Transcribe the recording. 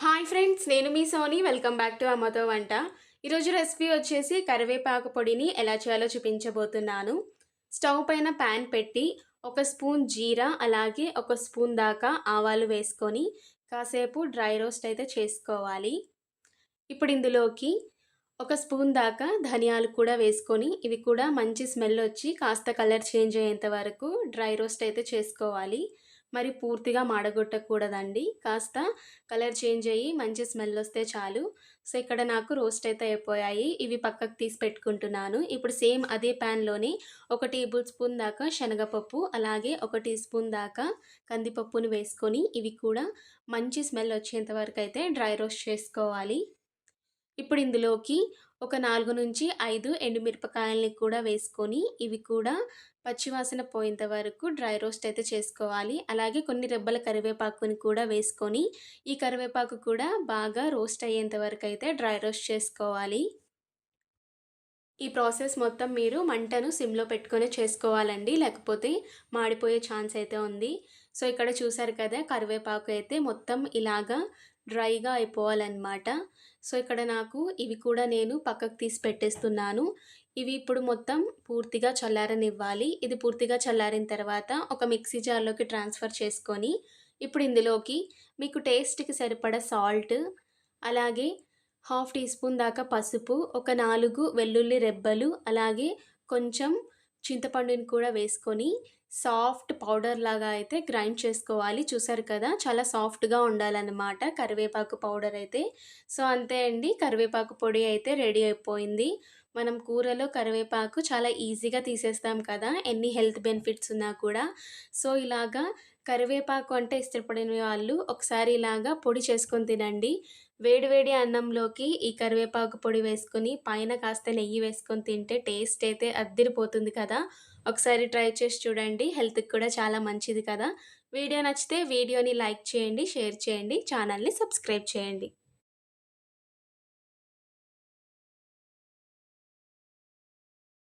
Hi friends, నేను మీ Soni. Welcome back to అమ్మతో వంట. ఈరోజు రెసిపీ వచ్చేసి కరివేపాకు పొడిని ఎలా చేయాలో చూపించబోతున్నాను. స్టవ్ పైన ప్యాన్ పెట్టి ఒక స్పూన్ జీరా అలాగే ఒక స్పూన్ దాకా ఆవాలు వేసుకొని కాసేపు డ్రై రోస్ట్ అయితే చేసుకోవాలి. ఇప్పుడు ఇందులోకి ఒక స్పూన్ దాకా ధనియాలు కూడా వేసుకొని ఇవి కూడా మంచి స్మెల్ వచ్చి కాస్త కలర్ చేంజ్ అయ్యేంత వరకు డ్రై రోస్ట్ అయితే చేసుకోవాలి. మరి పూర్తిగా మాడగొట్టకూడదండి. కాస్త కలర్ చేంజ్ అయ్యి మంచి స్మెల్ వస్తే చాలు. సో, ఇక్కడ నాకు రోస్ట్ అయితే అయిపోయాయి. ఇవి పక్కకు తీసి పెట్టుకుంటున్నాను. ఇప్పుడు సేమ్ అదే ప్యాన్‌లోనే ఒక టేబుల్ స్పూన్ దాకా శనగపప్పు, అలాగే ఒక టీ స్పూన్ దాకా కందిపప్పుని వేసుకొని ఇవి కూడా మంచి స్మెల్ వచ్చేంత వరకైతే డ్రై రోస్ట్ చేసుకోవాలి. ఇప్పుడు ఇందులోకి ఒక 4-5 ఎండుమిరపకాయల్ని కూడా వేసుకొని ఇవి కూడా పచ్చివాసన పోయేంత వరకు డ్రై రోస్ట్ అయితే చేసుకోవాలి. అలాగే కొన్ని రెబ్బల కరివేపాకుని కూడా వేసుకొని ఈ కరివేపాకు కూడా బాగా రోస్ట్ అయ్యేంత వరకైతే డ్రై రోస్ట్ చేసుకోవాలి. ఈ ప్రాసెస్ మొత్తం మీరు మంటను సిమ్‌లో పెట్టుకొనే చేసుకోవాలండి. లేకపోతే మాడిపోయే ఛాన్స్ అయితే ఉంది. సో, ఇక్కడ చూసారు కదా, కరివేపాకు అయితే మొత్తం ఇలాగా డ్రైగా అయిపోవాలన్నమాట. సో, ఇక్కడ నాకు ఇవి కూడా నేను పక్కకు తీసి పెట్టేస్తున్నాను. ఇవి ఇప్పుడు మొత్తం పూర్తిగా చల్లారనివ్వాలి. ఇది పూర్తిగా చల్లారిన తర్వాత ఒక మిక్సీ జార్‌లోకి ట్రాన్స్‌ఫర్ చేసుకొని ఇప్పుడు ఇందులోకి మీకు టేస్ట్‌కి సరిపడా సాల్ట్, అలాగే హాఫ్ టీ స్పూన్ దాకా పసుపు, ఒక 4 వెల్లుల్లి రెబ్బలు, అలాగే కొంచెం చింతపండుని కూడా వేసుకొని సాఫ్ట్ పౌడర్ లాగా అయితే గ్రైండ్ చేసుకోవాలి. చూసారు కదా, చాలా సాఫ్ట్‌గా ఉండాలన్నమాట కరివేపాకు పౌడర్ అయితే. సో, అంతే అండి, కరివేపాకు పొడి అయితే రెడీ అయిపోయింది. మనం కూరలో కరివేపాకు చాలా ఈజీగా తీసేస్తాం కదా, ఎన్ని హెల్త్ బెనిఫిట్స్ ఉన్నా కూడా. సో, ఇలాగా కరివేపాకు అంటే ఇష్టపడని వాళ్ళు ఒకసారి ఇలాగా పొడి చేసుకొని తినండి. వేడి వేడి అన్నంలోకి ఈ కరివేపాకు పొడి వేసుకొని పైన కాస్త నెయ్యి వేసుకొని తింటే టేస్ట్ అయితే అద్దిరిపోతుంది కదా. ఒకసారి ట్రై చేసి చూడండి. హెల్త్‌కి కూడా చాలా మంచిది కదా. వీడియో నచ్చితే వీడియోని లైక్ చేయండి, షేర్ చేయండి, ఛానల్‌ని సబ్స్క్రైబ్ చేయండి.